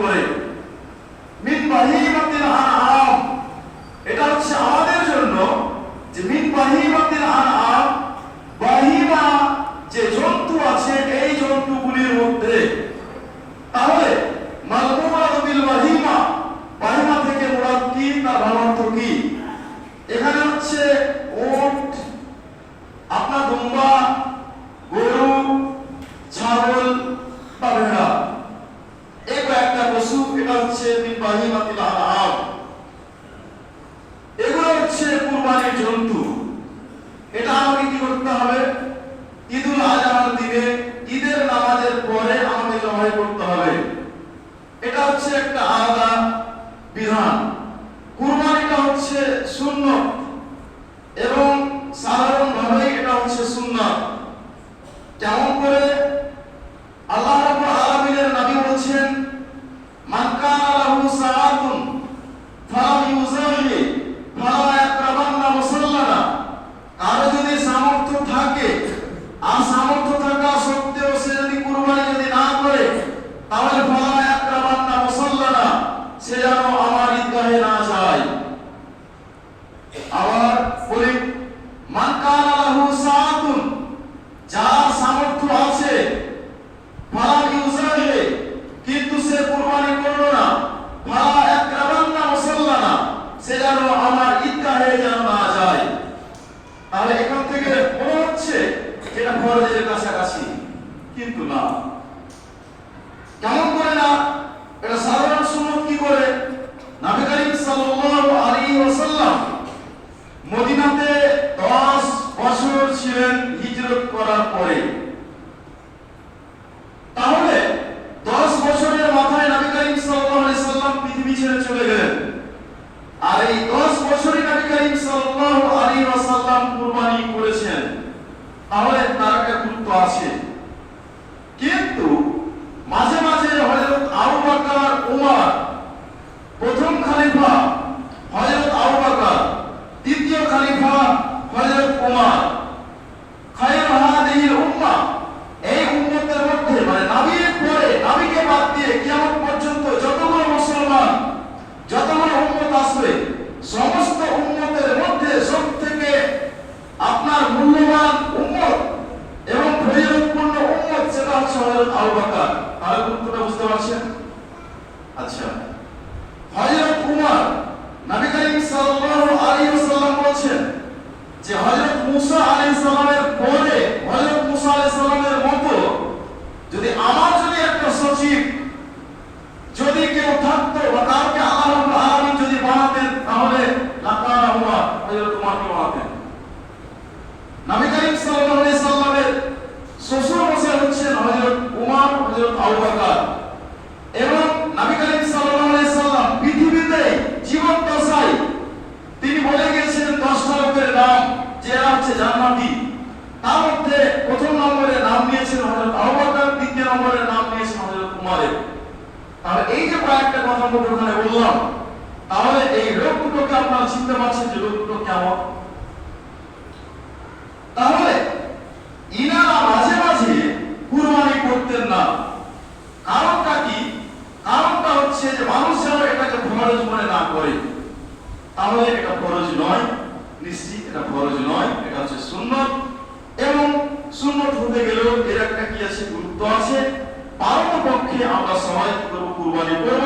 করে। মিন বাহিমাতিল আনআম, এটা হচ্ছে আমাদের জন্য যে মিন বাহিমাতিল আনআম, বাহিমা যে জন্তু আছে এই জন্তুগুলির মধ্যে। তাহলে মালমুরাদ বিল বাহিমা, বাহিমা থেকে মুরাদ কি, তার ভাবার্থ কি? এখানে হচ্ছে উট, আপনার দুম্বা, গরু, ছাগল বা ভেড়া, এই কয়েকটা পশু, এটা হচ্ছে মিন বাহিমাতিল আনআম। এগুলো হচ্ছে কুরবানির জন্তু। এটা আমাকে কি করতে হবে? ঈদুল আজহার দিনে, ঈদের নামাজের পরে আমাকে জবাই করতে হবে। এটা হচ্ছে একটা আলাদা বিধান। কুরবানিটা হচ্ছে সুন্নাত এবং সাধারণভাবে এটা হচ্ছে সুন্নাত। কেমন করে? আল্লাহ রাব্বুল আলামিনের নবী বলেছেন, মান কানা লাহু সাআতুন ফালাম ইউযাহি ফালা ইয়াকরাবান্না মুসাল্লানা। কারো যদি সামর্থ্য থাকে, আর সামর্থ্য থাকা সত্ত্বেও সে যদি কুরবানি যদি না করে, তাহলে ফালা ইয়াকরাবান্না মুসাল্লানা, সে যেন আমার ঈদগাহে না যায়। আবার বলি, মান কানা লাহু সাআতুন, যার সামর্থ্য আছে, ফালাম ইউযাহি, কিন্তু সে কুরবানি করলো না, ফালা ইয়াকরাবান্না মুসাল্লানা, সে যেন আমার ঈদগাহে যেন না যায়। তাহলে এখান থেকে মনে হচ্ছে এটা ফরজের কাছাকাছি, কিন্তু না। কেমন করে না? এটা সাধারণ সুন্নাত। কি করে? নবী করিম সাল্লাল্লাহু আলাইহি ওয়াসাল্লাম মদিনাতে 10 বছর ছিলেন হিজরত করার পরে। তাহলে 10 বছরের মাথায় নবী করিম সাল্লাল্লাহু আলাইহি ওয়াসাল্লাম পৃথিবী ছেড়ে চলে গেলেন। আর এই 10 বছরই নবী করিম সাল্লাল্লাহু আলাইহি ওয়াসাল্লাম কুরবানি করেছেন। তাহলে তার একটা গুরুত্ব আছে। কিন্তু মাঝে মাঝে হযরত আবু বকর, উমর, প্রথম খলিফা হযরত আবু বকর, দ্বিতীয় খলিফা হযরত উমর, খায়রু হাদিহিল উম্মাহ, এই উম্মতের মধ্যে মানে নবীর পরে, নবীকে বাদ দিয়ে কিয়ামত পর্যন্ত যতগুলো মুসলমান, যতগুলো উম্মত আসবে, সমস্ত উম্মতের মধ্যে সবথেকে আপনার মূল্যবান উম্মত এবং ফজিলতপূর্ণ উম্মত সেটা হচ্ছে হযরত আবু বকর। তাহলে গুরুত্বটা বুঝতে পারছেন? আচ্ছা, হযরত উমর, নবী করিম সাল্লাল্লাহু আলাইহি ওয়াসাল্লাম বলেছেন যে হযরত মুসা আলাইহিস সালামের পরে, হযরত মুসা আলাইহিস সালামের মতো যদি আমার যদি একটা সচিব যদি কেউ থাকতো বা কাউকে আল্লাহ রাব্বুল আলামিন যদি বানাতেন, তাহলে লাকানা উমর, হযরত উমরকে বানাতেন। নবী করিম সাল্লাল্লাহু আলাইহি সাল্লামের শ্বশুর মশাই হচ্ছেন হযরত উমর, হযরত আবু বকর। এবং নবী করিম সাল্লাল্লাহু আলাইহি সাল্লাম পৃথিবীতে জীবন দশায় তিনি বলে গিয়েছেন 10টা লোকের নাম যে এরা হচ্ছে জান্নাতি। তার মধ্যে প্রথম নম্বরে নাম নিয়েছেন হযরত আবু বকর, দ্বিতীয় নম্বরে নাম নিয়েছেন হযরত উমরের। তাহলে এই যে কয়েকটা কথা আমরা ওখানে বললাম, তাহলে এই লোক দুটোকে আপনারা চিনতে পারছেন যে লোক দুটো কেমন। তাহলে ইনারা মাঝে মাঝে কুরবানি করতেন না। কারণটা কি? কারণটা হচ্ছে যে মানুষ যেন এটাকে ফরজ মনে না করে। তাহলে এটা ফরজ নয়, নিশ্চিত এটা ফরজ নয়, এটা হচ্ছে সুন্নাত। এবং সুন্নাত হতে গেলেও এর একটা কি আছে, গুরুত্ব আছে। পারতপক্ষে আমরা সবাই কুরবানি করব,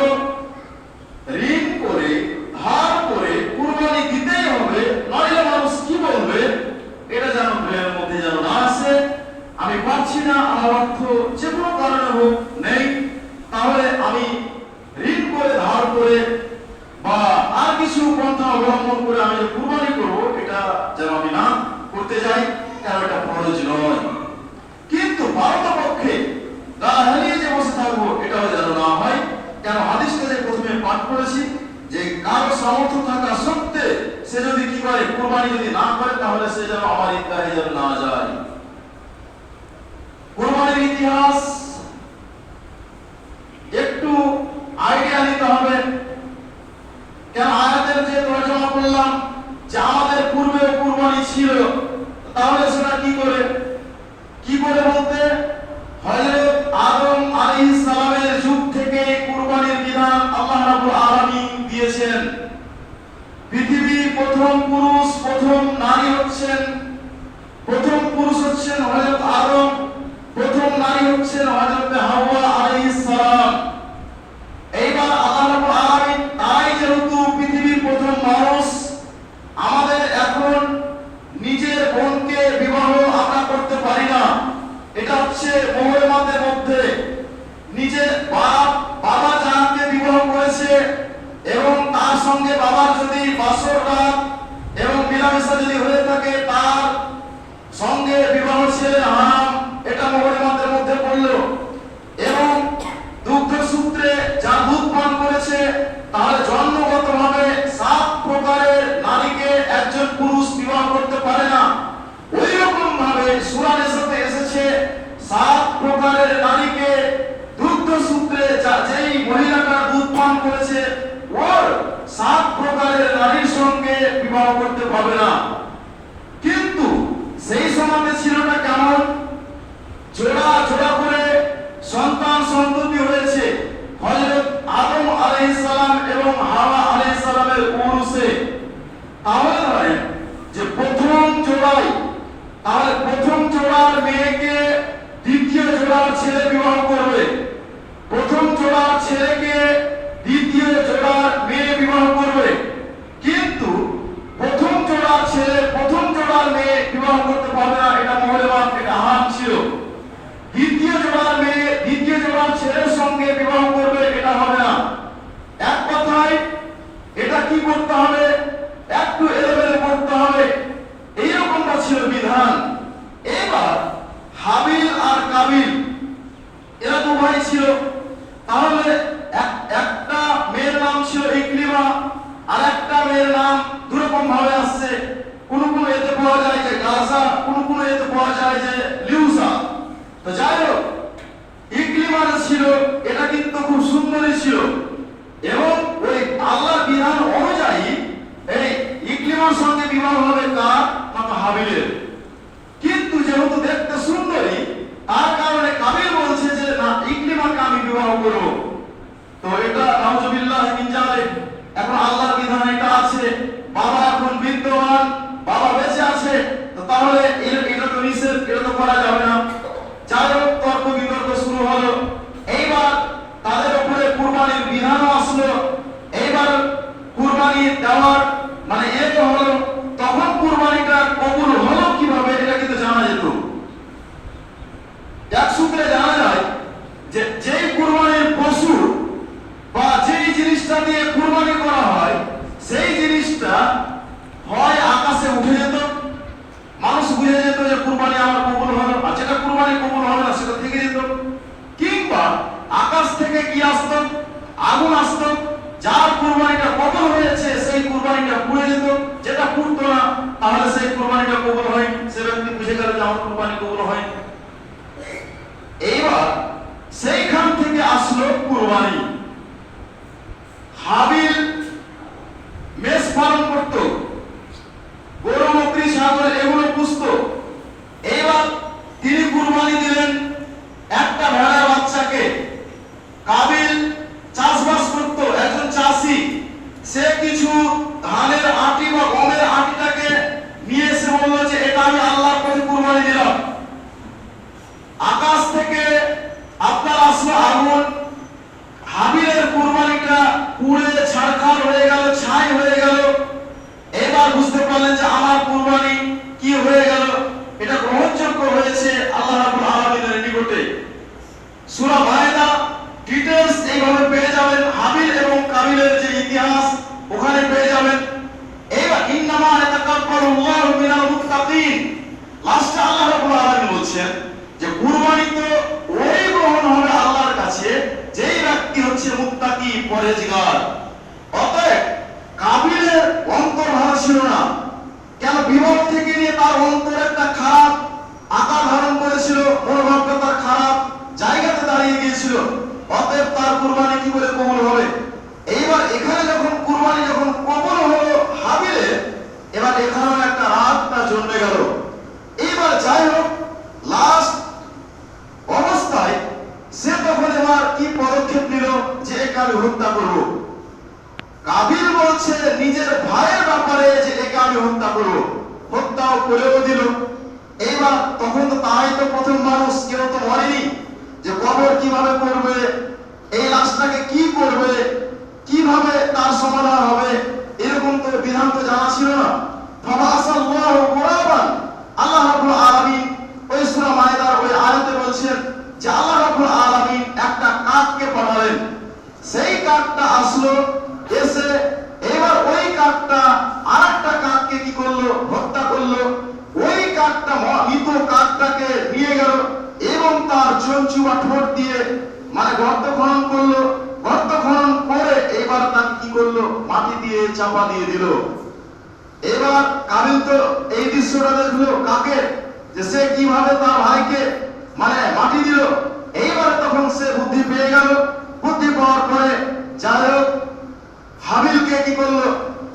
ঋণ করে, ধার করে কুরবানি দিতেই হবে, নইলে মানুষ কি বলবে এটা যেন ব্রেনের মধ্যে যেন না আসে। আমি পাচ্ছি না, আমার অর্থ যে কোনো কারণে হোক নেই, তাহলে আমি ঋণ করে, ধার করে বা আর কিছু পন্থা অবলম্বন করে আমি যে কুরবানি করবো, এটা যেন আমি না করতে যাই, কারণ এটা ফরজ নয়। কিন্তু পারতপক্ষে গা হারিয়ে যে বসে থাকবো, এটাও যেন না হয়। কেন? হাদিসটা যে প্রথমে পাঠ করেছি যে কারো সামর্থ্য থাকা সত্ত্বে সে যদি কি করে, কুরবানি যদি না করে, তাহলে সে যেন আমার ঈদগাহে যেন না যায়। কুরবানির ইতিহাস একটু আইডিয়া নিতে হবে। কেন? আয়াতের যে তর্জমা করলাম যে আমাদের পূর্বে কুরবানি ছিল, তাহলে সেটা কি করে বলতে হযরত আদম আলাইহিস সালামের যুগ থেকে কুরবানির প্রথম পুরুষ প্রথম নারী হচ্ছেন, প্রথম পুরুষ হচ্ছেন হযরত আদম, প্রথম নারী হচ্ছেন হযরত হাওয়া আলাইহিস সালাম। এইবার আল্লাহ রাব্বুল আলামিন তাই যেহেতু পৃথিবীর প্রথম মানুষ, আমাদের এখন নিজের বোনকে বিবাহ আমরা করতে পারি না। এটা হচ্ছে মুহররমাতের মধ্যে নিজের বাবা যাকে বিবাহ করেছে এবং তার সঙ্গে বাবার যদি বাসর রাত এবং মিলামেশা যদি হয়ে থাকে, তার সঙ্গে বিবাহ ছেলে হারাম, এটা মুহররমাতের মধ্যে পড়ল। এবং দুগ্ধ সূত্রে যা দুধ পান করেছে, তাহলে জন্মগতভাবে 7 প্রকারের নারীকে একজন পুরুষ বিবাহ করতে পারে না। ওই রকম ভাবে সূরা নিসাতে এসেছে 7 প্রকারের নারীকে দুগ্ধ সূত্রে যেই মহিলাটা দুধ পান করেছে, ওর 7 প্রকারের নারীর সঙ্গে বিবাহ করতে পারবে না। কিন্তু সেই সমাজে ছিলটা কেমন? জোড়া জোড়া করে সন্তান সন্ততি হয়েছে হযরত আদম আলাইহিস সালাম এবং হাওয়া আলাইহিস সালামের উরুসে। তাহলে হয় যে প্রথম জোড়ায়, তাহলে প্রথম জোড়ার মেয়েকে দ্বিতীয় জোড়ার ছেলে বিবাহ করবে, প্রথম জোড়ার ছেলেকে দ্বিতীয় জোড়ার মেয়ে বিবাহ করবে। কিন্তু প্রথম জোড়ার ছেলে প্রথম জোড়ার মেয়ে বিবাহ করতে পারবে না, এটা মুহররমাত, এটা হারাম ছিল। দ্বিতীয় জোড়ার মেয়ে দ্বিতীয় জোড়ার ছেলের সঙ্গে বিবাহ করবে, এটা হবে না। এক কথায় এটা কি করতে হবে? একটু এলোমেলো করতে হবে, এইরকমটা ছিল বিধান। এবার হাবিল আর কাবিল এরা তো ভাই ছিল। তাহলে একটা মেয়ের নাম ছিল ইকলিমা, আর একটা মেয়ের নাম দুরকম ভাবে আসছে। কোন এতে পাওয়া যায় যে গাজা, কোন এতে পাওয়া যায় যে লিউসা। তো যাই হোক, ইকলিমা ছিল, এটা কিন্তু খুব সুন্দরী ছিল এবং ওই আল্লাহর বিধান অনুযায়ী এই ইকলিমার সঙ্গে বিবাহ হবে কার? হাবিলের। কিন্তু যেহেতু দেখতে সুন্দরী, তার কারণে কাবিল বলছে যে না, ইকলিমাকে আমি বিবাহ করব। তো এটা নাউজুবিল্লাহ মিন যালিক। এখন আল্লাহর বিধান এটা আছে, বাবা এখন বিদ্যমান, বাবা বেঁচে আছে, তো তাহলে এটা তো নিষেধ, এটা তো করা যাবে না। যাই হোক, তর্ক বিতর্ক শুরু হলো। এইবার তাদের উপরে কুরবানির বিধানও আসলো। এইবার কুরবানি দেওয়ার মানে এটা হলো, তখন কুরবানিটা কবুল হলো কিভাবে, এটা কিন্তু জানা যেত। এক সূত্রে জানা যায় যে যেই কুরবানির পশু বা যেই জিনিসটা দিয়ে কুরবানি করা হয়, সেই জিনিসটা হয় আকাশে উঠে যেত, মানুষ বুঝে যেত যে কুরবানি আমার কবুল হলো, আর যেটা কুরবানি কবুল হবে না সেটা থেকে যেত। কিংবা আকাশ থেকে কি আসতো? আগুন আসতো, যার কুরবানিটা কবুল হয়েছে সেই কুরবানিটা পুড়ে যেত, যেটা পুড়তো না তাহলে সেই কুরবানিটা কবুল হয়নি, সে ব্যক্তি বুঝে গেল যে আমার কুরবানি কবুল হয়নি। এইবার সেইখান থেকে আসলো কুরবানি। হাবিল মেষ পালন করত, গরু বকরি ছাগল এগুলো পুষত। এইবার তিনি কুরবানি দিলেন একটা ভেড়ার বাচ্চাকে। কাবিল চাষবাস করত, একজন চাষি, সে কিছু ধানের আটি বা গমের আটিটাকে নিয়ে এসে বলল যে এটা আমি আল্লাহর পথে কুরবানি দিলাম। আকাশ থেকে আপনার আসলো আগুন, হাবিলের কুরবানিটা পুড়ে ছারখার হয়ে গেল, ছাই হয়ে গেল। এবার বুঝতে পারলেন যে আমার কুরবানি কি হয়ে গেল, এটা গ্রহণযোগ্য হয়েছে আল্লাহ রাব্বুল আলামিনের নিকটে। সূরা মায়েদা ডিটেইলস এইভাবে পেয়ে যাবেন, হাবিল এবং কাবিলের যে ইতিহাস ওখানে পেয়ে যাবেন। এইবার ইন্নামা ইয়াতাকাব্বালুল্লাহু মিনাল মুত্তাকিন, লাস্টে আল্লাহ রাব্বুল আলামিন বলছেন যে কুরবানি তো ওই গ্রহণ হবে আল্লাহর কাছে যেই ব্যক্তি হচ্ছে মুত্তাকি, পরহেজগার। অতএব কাবিলের অন্তর ভালো ছিল না, কেন? বিবাহ থেকে নিয়ে তার অন্তর একটা খারাপ আকার ধারণ করেছিল, মনোভাবটা তার খারাপ জায়গাতে দাঁড়িয়ে গিয়েছিল। অতএব তার কুরবানি কি করে কবুল হবে? এইবার এখানে যখন কুরবানি যখন কবুল হলো হাবিলে, এবার এখানেও একটা রাগটা জন্মে গেল। এইবার যাই হোক, লাস্ট অবস্থায় সে তখন এবার কি পদক্ষেপ নিল যে একে আমি হত্যা করব। কাবিল বলছে নিজের ভাইয়ের ব্যাপারে যে একে আমি হত্যা করবো, হত্যাও করেও দিল। এইবার তখন তো তারাই তো প্রথম মানুষ, কেউ তো মরেনি, যে কবর কিভাবে করবে, এই লাশটাকে কি করবে, কিভাবে তার সমাধান হবে, এরকম তো বিধান তো জানা ছিল না। ফাবাসাল্লাহু গুরাবান, আল্লাহ রাব্বুল আলামিন ওই সূরা মায়েদার ওই আয়াতে বলছেন যে আল্লাহ রাব্বুল আলামিন একটা কাককে পাঠালেন। সেই কাকটা আসলো, এসে এবার ওই কাকটা আরেকটা কাককে কি করলো, হত্যা করলো। ওই কাকটা মৃত কাকটাকে নিয়ে গেল এবং তার চঞ্চু বা ঠোঁট দিয়ে মানে গর্ত খনন করলো। গর্ত খনন করে এবার তাকে কি করলো, মাটি দিয়ে চাপা দিয়ে দিল। এবার কাবিল তো এই দৃশ্যটা দেখলো কাকের, যে সে কিভাবে তার ভাইকে মানে মাটি দিল। এইবার তখন সে বুদ্ধি পেয়ে গেল। বুদ্ধি পাওয়ার পরে যাই হোক হাবিলকে কি করলো,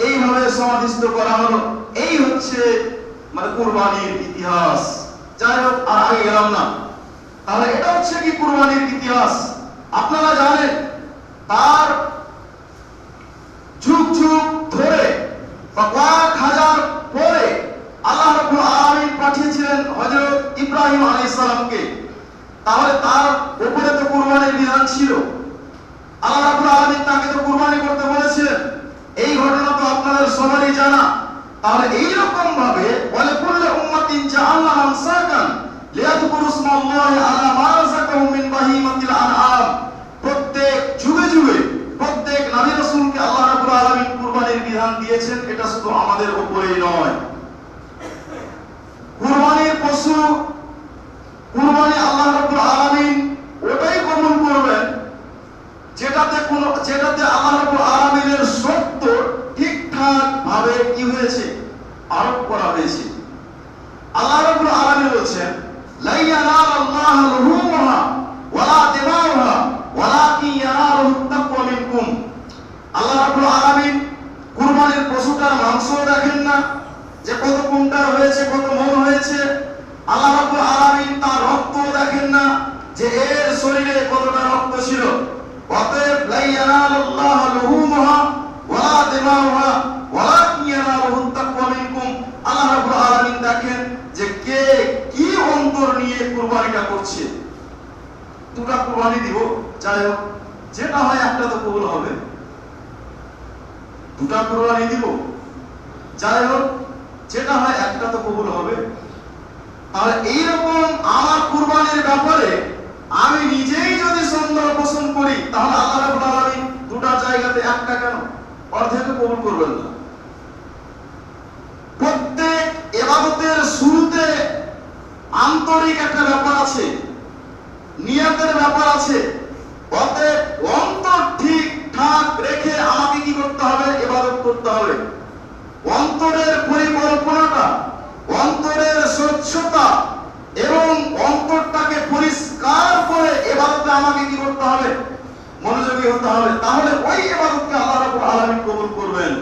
এইভাবে সমাধিস্থ করা হলো। এই হচ্ছে মানে কুরবানির ইতিহাস। যাই হোক আর আগে গেলাম না। তাহলে এটা হচ্ছে কি কুরবানির ইতিহাস। আপনারা জানেন তার যুগ যুগ ধরে বা কয়েক হাজার পরে আল্লাহ রাব্বুল আলামিন পাঠিয়েছিলেন হযরত ইব্রাহিম আলাইহিস সালামকে। তাহলে তার উপরে তো কুরবানির বিধান ছিল, আল্লাহ রাব্বুল আলামিন তাকে তো কুরবানি করতে বলেছিলেন। এই ঘটনা তো আপনাদের সবারই জানা। তাহলে এই রকম ভাবে ওয়ালা কুল্লু উম্মাতিন জাআলনা মানসাকান লিয়াযকুরু ইসমাল্লাহি আলা মা রাযাকাহুম মিন বাহিমাতিল আনআম, প্রত্যেক যুগে যুগে প্রত্যেক নবী রাসূলকে আল্লাহ রাব্বুল আলামিন কুরবানির বিধান দিয়েছেন। এটা শুধু আমাদের উপরেই নয়। কুরবানির পশু, কুরবানি আল্লাহ রাব্বুল আলামিন ওটাই কবুল করবেন যেটাতে আল্লাহ রাব্বুল আলামিনের সত্য ঠিকঠাক ভাবে কি হয়েছে, আরোপ করা হয়েছে। আল্লাহ রাব্বুল আলামিন বলেছেন লা ইয়ানালাল্লাহু লুহুমুহা ওয়ালা দিমাউহা ওয়ালাকিন ইয়ানালুহু তাকওয়া মিনকুম। আল্লাহ রাব্বুল আলামিন কুরবানির পশুটার মাংস দেখেন না, যে কত কুইন্টাল হয়েছে, কত মণ হয়েছে। আল্লাহ রাব্বুল আলামিন তার রক্ত দেখেন না, যে এর শরীরে কতটা রক্ত ছিল। অতএব লা ইয়ানালাল্লাহু লুহুমুহা ওয়ালা দিমাউহা ওয়ালাকিন ইয়ানালুহু তাকওয়া মিনকুম। আল্লাহ রাব্বুল আলামিন দেখেন যে কে কি অন্তর নিয়ে কুরবানিটা করছে। দুটা কুরবানি দিব, যাই হোক যেটা হয় একটা তো কবুল হবে। দুটা কুরবানি দিব, যাই হোক যেটা হয় একটা তো কবুল হবে। তাহলে এইরকম আমার কুরবানির ব্যাপারে আমি নিজেই যদি সন্দেহ পোষণ করি, তাহলে আল্লাহ রাব্বুল আলামিন দুটা জায়গাতে একটা কেন, অর্ধেক কবুল করবেন না। প্রত্যেক ইবাদতের শুরুতে আন্তরিক একটা ব্যাপার আছে, নিয়তের ব্যাপার আছে। অতএব অন্তর ঠিকঠাক রেখে আমাকে কি করতে হবে, ইবাদত করতে হবে। অন্তরের পরিকল্পনাটা, অন্তরের স্বচ্ছতা এবং অন্তরটাকে পরিষ্কার করে ইবাদতে আমাকে কি করতে হবে, মনোযোগী হতে হবে। তাহলে ওই ইবাদতকে আল্লাহ রাব্বুল আলামিন কবুল করবেন।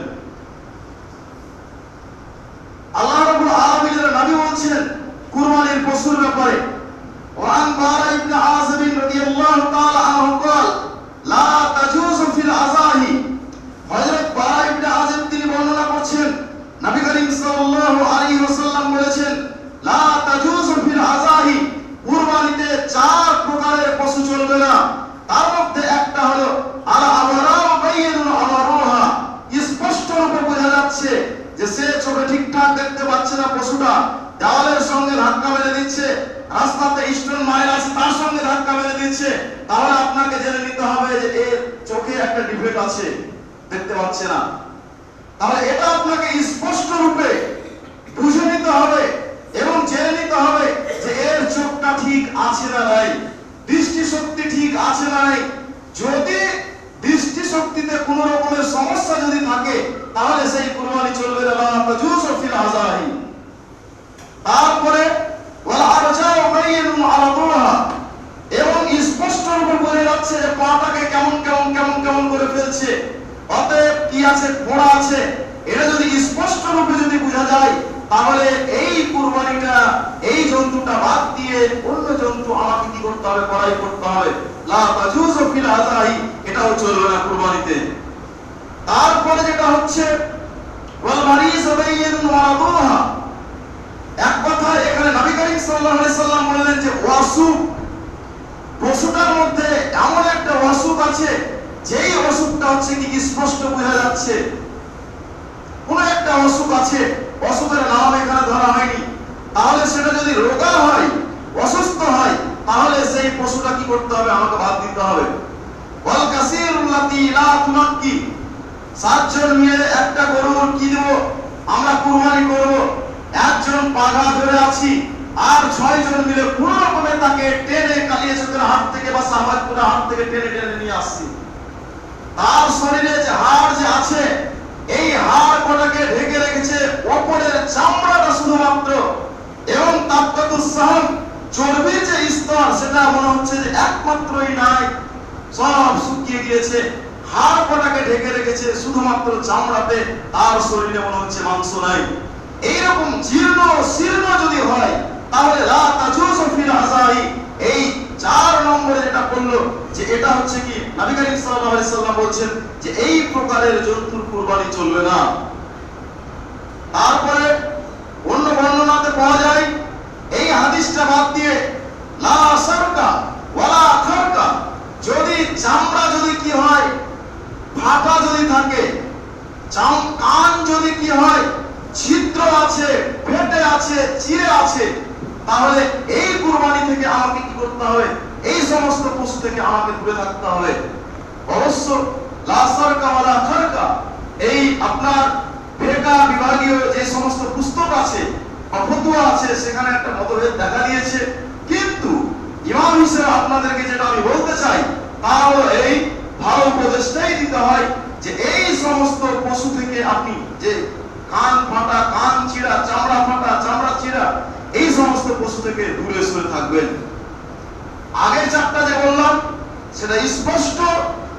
আল্লাহ রাব্বুল আলামিনের নবী বলছেন কুরবানির পশুর ব্যাপারে, ওয়ান বারা ইবনে আযিব রাদিয়াল্লাহু তাআলা আনহু قال লা তাজুজু ফিল আযাহি। হযরত বারা ইবনে আযিব তিনি বর্ণনা করছেন নবী করিম সাল্লাল্লাহু আলাইহি ওয়াসাল্লাম বলেছেন লা তাজুজু ফিল আযাহি, কুরবানিতে চার প্রকারের পশু চলবে না। তার মধ্যে একটা হলো আল আওরাউ বাইয়িনুল আমারুহা, স্পষ্ট রূপে বোঝা যাচ্ছে যে সে চোখে ঠিকঠাক দেখতে পাচ্ছে না, পশুটা দেওয়ালের সঙ্গে ধাক্কা মেরে দিচ্ছে, রাস্তাতে স্টোন মাইল আছে তার সঙ্গে ধাক্কা মেরে দিচ্ছে। তাহলে আপনাকে জেনে নিতে হবে যে এর চোখে একটা ডিফেক্ট আছে, দেখতে পাচ্ছে না। তাহলে এটা আপনাকে স্পষ্ট রূপে বুঝে নিতে হবে এবং জেনে নিতে হবে যে এর চোখটা ঠিক আছে না নাই, দৃষ্টি শক্তি ঠিক আছে না নাই। যদি দৃষ্টি শক্তিতে কোনো রকমের সমস্যা যদি থাকে, তাহলে সেই কুরবানি চলবে না, তাজুজু ফিল আযাহি। তারপরে ওয়াল আরজাউ বাইয়িনুন আলাদুহা, এবং স্পষ্ট রূপে বোঝা যাচ্ছে যে পাটাকে কেমন কেমন কেমন কেমন করে ফেলছে, অতএব কি আছে, ফোড়া আছে। এটা যদি স্পষ্ট রূপে যদি বোঝা যায়, তাহলে এই কুরবানিটা, এই জন্তুটা বাদ দিয়ে অন্য জন্তু আমাকে কি করতে হবে, করাই করতে হবে। লা তাজুজু ফিল আযাহি, এটাও চলবে না কুরবানিতে। তারপরে যেটা হচ্ছে ওয়াল মারিজ বাইয়িন মারাদুহা, এক কথা এখানে নবী করিম সাল্লাল্লাহু আলাইহি সাল্লাম বললেন যে অসুখ, পশুটার মধ্যে এমন একটা অসুখ আছে যেই অসুখটা হচ্ছে কি স্পষ্ট বোঝা যাচ্ছে, কোন একটা অসুখ আছে, অসুখের নাম এখানে ধরা হয়নি, তাহলে সেটা যদি রোগা হয়, অসুস্থ হয়, তাহলে সেই পশুটা কি করতে হবে, আমাকে বাদ দিতে হবে। ওয়াল কাসীরুল্লাতী লা তুনাক্কি, 7 জন মিলে একটা গরুর কি দেব, আমরা কুরবানি করব, একজন পাগা ধরে আছি আর 6 জন মিলে কোন রকমে তাকে টেনে কালিয়াচকের হাত থেকে বা সাহাবাজপুরের হাত থেকে টেনে টেনে নিয়ে আসছি। তার শরীরে যে হাড় যে আছে, এই হাড় কটাকে ঢেকে রেখেছে উপরের চামড়াটা শুধুমাত্র, এবং তাবকাতুস সাহম, চর্বির যে স্তর সেটা মনে হচ্ছে যে একমাত্রই নাই, সব শুকিয়ে গিয়েছে, হাড় কটাকে ঢেকে রেখেছে শুধুমাত্র চামড়াতে, তার শরীরে মনে হচ্ছে মাংস নাই। এইরকম জীর্ণ শীর্ণ যদি হয় তাহলে লা তাজুজু ফিল আযাই, এই 4 নম্বরে যেটা বললো যে এটা হচ্ছে কি নবী করিম সাল্লাল্লাহু আলাইহি সাল্লাম বলছেন যে এই প্রকারের জন্তুর কুরবানি চলবে না। তারপরে অন্য বর্ণনাতে পাওয়া যায় এই হাদিসটা বাদ দিয়ে লা সারকা ওয়ালা খারকা, যদি চামড়া যদি কি হয় ফাটা যদি থাকে, কান যদি কি হয় ছিদ্র আছে, ফেটে আছে, চিরে আছে, তাহলে এই কুরবানি থেকে আমাকে কি করতে হবে, এই সমস্ত পশু থেকে আমাকে দূরে থাকতে হবে। অবশ্য লা সারকা ওয়ালা খারকা, এই আপনার ফিকহ বিভাগীয় যে সমস্ত পুস্তক আছে বা ফতোয়া আছে সেখানে একটা মতভেদ দেখা দিয়েছে, কিন্তু ইমাম হিসেবে আপনাদেরকে যেটা আমি বলতে চাই তা হলো এই ভালো উপদেশটাই দিতে হয় যে এই সমস্ত পশু থেকে আপনি যে কান ফাটা, কান চিরা, চামড়া ফাটা, চামড়া চিরা, এই সমস্ত পশু থেকে দূরে সরে থাকবেন। আগের 4টা যে বললাম সেটা স্পষ্ট,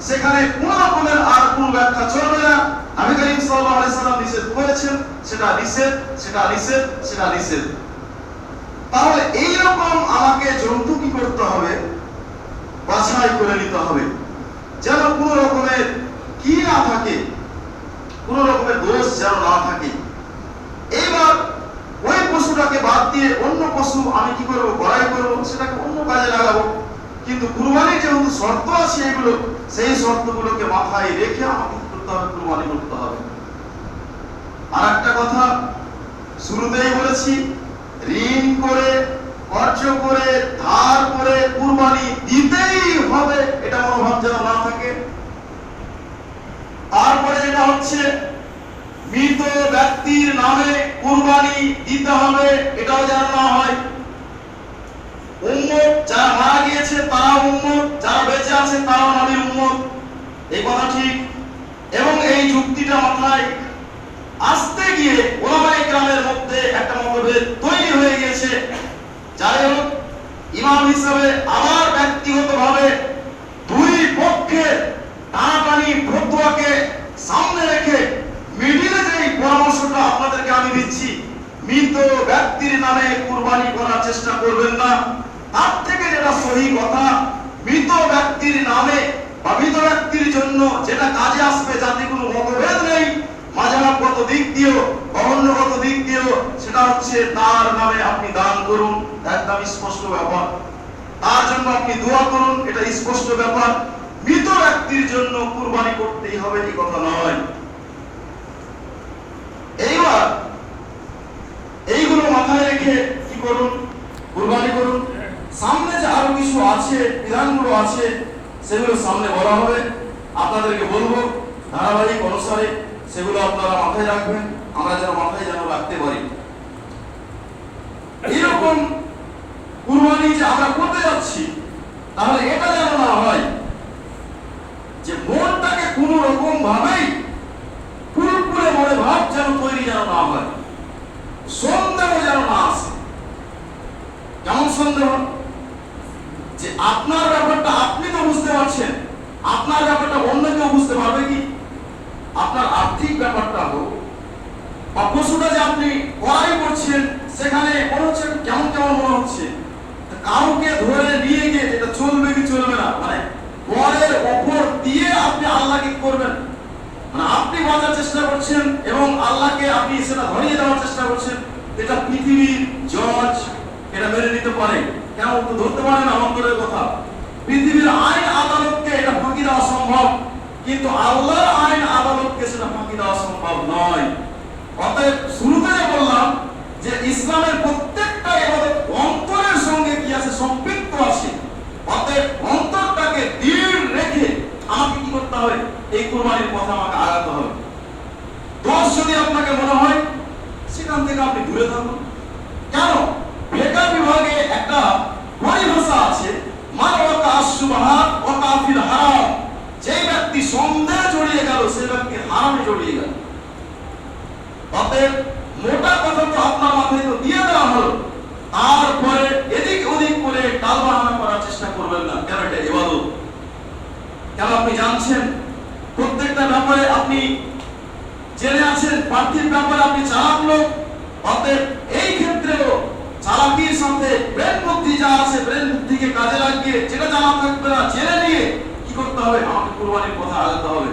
সেখানে কোন রকমের আর কোন ব্যাখ্যা চলবে না। নবী করিম সাল্লাল্লাহু আলাইহি সাল্লাম নিষেধ করেছেন, সেটা নিষেধ, সেটা নিষেধ, সেটা নিষেধ। তাহলে এই রকম আমাকে জন্তু কি করতে হবে, বাছাই করে নিতে হবে, যেন কোন রকমের কি না থাকে, কোন রকমের দোষ যেন না থাকে। এইবার ওই পশুটাকে বাদ দিয়ে অন্য পশু আমি কি করব, ক্রয় করব, সেটাকে অন্য কাজে লাগাবো, কিন্তু কুরবানির যেহেতু শর্ত আছে এগুলো, সেই শর্তগুলোকে মাথায় রেখে আমাকে করতে হবে, কুরবানি করতে হবে। আর একটা কথা শুরুতেই বলেছি, ঋণ করে, খরচ করে, ধার করে কুরবানি দিতেই হবে, এটা মনোভাব যেন না থাকে। তারপরে যেটা হচ্ছে মৃত ব্যক্তির নামে কুরবানি দিতে হবে, এটাও যেন না হয়। উম্মত যারা মারা গিয়েছে তারা উম্মত, যারা বেঁচে আছে তারাও নবীর উম্মত, এই কথা ঠিক। এবং এই যুক্তিটা মাথায় আসতে গিয়ে ওলামায়ে কেরামের মধ্যে একটা মতভেদ তৈরি হয়ে গেছে। যাই হোক, ইমাম হিসেবে আমার ব্যক্তিগতভাবে দুই পক্ষের টানাটানি ফতোয়াকে সামনে রেখে মিডিলে যে পরামর্শটা আপনাদেরকে আমি দিচ্ছি, মৃত ব্যক্তির নামে কুরবানি করার চেষ্টা করবেন না। তার থেকে যেটা সহি কথা, মৃত ব্যক্তির নামে বা মৃত ব্যক্তির জন্য যেটা কাজে আসবে, যাতে কোনো মতভেদ নেই মাঝামাগত দিক দিয়েও অন্যগত দিক দিয়েও, সেটা হচ্ছে তার নামে আপনি দান করুন, একদম স্পষ্ট ব্যাপার। তার জন্য আপনি দোয়া করুন, এটা স্পষ্ট ব্যাপার। মৃত ব্যক্তির জন্য কুরবানি করতেই হবে এই কথা নয়। এইবার এইগুলো মাথায় রেখে কি করুন, কুরবানি করুন। সামনে যে আরো কিছু আছে, বিধানগুলো আছে, সেগুলো সামনে বলা হবে, আপনাদেরকে বলবো ধারাবাহিক অনুসারে, সেগুলো আপনারা মাথায় রাখবেন, আমরা যেন মাথায় যেন রাখতে পারি। এইরকম কুরবানি যে আমরা করতে যাচ্ছি, তাহলে এটা যেন না হয় যে মনটাকে কোন রকম ভাবেই ফুলফুলে মনে ভাব যেন তৈরি যেন না হয়, সন্দেহ যেন না আসে। কেমন সন্দেহ? যে আপনার ব্যাপারটা আপনি তো বুঝতে পারছেন, আপনার ব্যাপারটা অন্য কেউ বুঝতে পারবে কি? আপনার আর্থিক ব্যাপারটা হোক বা পশুটা যে আপনি ক্রয় করছেন, সেখানে মনে হচ্ছে কেমন কেমন মনে হচ্ছে, কাউকে ধরে নিয়ে গিয়ে এটা চলবে কি চলবে না, মানে ঘরের ওপর দিয়ে আপনি আল্লাহকে করবেন, মানে বাঁচার চেষ্টা করছেন এবং আল্লাহকে আপনি সেটা ধরিয়ে দেওয়ার চেষ্টা করছেন, এটা পৃথিবীর জজ এটা মেনে নিতে পারে, কেন তো ধরতে পারে না অন্তরের কথা। পৃথিবীর আইন আদালতকে এটা ফাঁকি দেওয়া সম্ভব, কিন্তু আল্লাহর আইন আদালতকে সেটা ফাঁকি দেওয়া সম্ভব নয়। অতএব শুরুতে বললাম যে ইসলামের প্রত্যেকটা ইবাদত অন্তরের সঙ্গে কি আছে, সম্পৃক্ত আছে। অতএব অন্তরটাকে দৃঢ় রেখে আমাকে কি করতে হবে, এই কুরবানির পথে আমাকে আগাতে হবে। দোষ যদি আপনাকে মনে হয় সেখান থেকে আপনি দূরে থাকুন। কেন? ফিকহ বিভাগে একটা পরিভাষা আছে, মান ওয়াকা আশ-শুবহাত ওয়াকা ফিল হারাম। যে ব্যক্তি সন্দেহে জড়িয়ে গেল সে ব্যক্তি হারামে জড়িয়ে গেল। অতএব মোটা কথা তো আপনার মাথায় তো দিয়ে দেওয়া হলো, তারপরে এদিক ওদিক করে টালবাহানা করার চেষ্টা করবেন না, কেন এটা ইবাদত। কেন আপনি জানছেন প্রত্যেকটা ব্যাপারে আপনি জেনে আছেন, পার্থিব ব্যাপারে আপনি চালাক লোক। অতএব এই ক্ষেত্রেও চালাকির সাথে ব্রেন বুদ্ধি যা আছে, ব্রেন বুদ্ধিকে কাজে লাগিয়ে যেটা জানা থাকবে না জেনে নিয়ে কি করতে হবে, আমাকে কুরবানির পথে আগাতে হবে।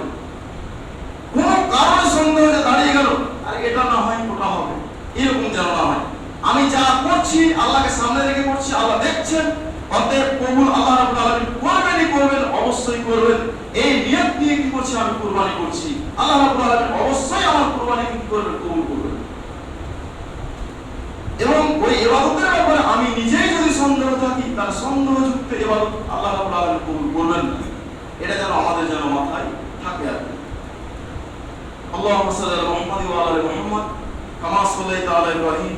কোন কারণে সন্দেহ যে দাঁড়িয়ে গেল আর এটা না হয় ওটা হবে, এরকম যেন না হয়। আমি যা করছি আল্লাহকে সামনে রেখে করছি, আল্লাহ দেখছেন। অতএব কবুল আল্লাহ রাব্বুল আলামিন করবেনই করবেন, অবশ্যই করবেন। এই নিয়ত নিয়ে কি করছি, আমি কুরবানি করছি, আল্লাহ রাব্বুল আলামিন অবশ্যই আমার কুরবানি কি করবেন, কবুল করবেন। এবং ওই ইবাদতের ব্যাপারে আমি নিজেই যদি সন্দেহ থাকি তাহলে সন্দেহযুক্ত ইবাদত আল্লাহ রাব্বুল আলামিন কবুল করবেন না। এটা যেন আমাদের যেন মাথায় থাকে। আর আল্লাহুম্মা সাল্লি আলা মুহাম্মাদ ওয়া আলা আলি মুহাম্মাদ কামা সাল্লাইতা আলা ইব্রাহিম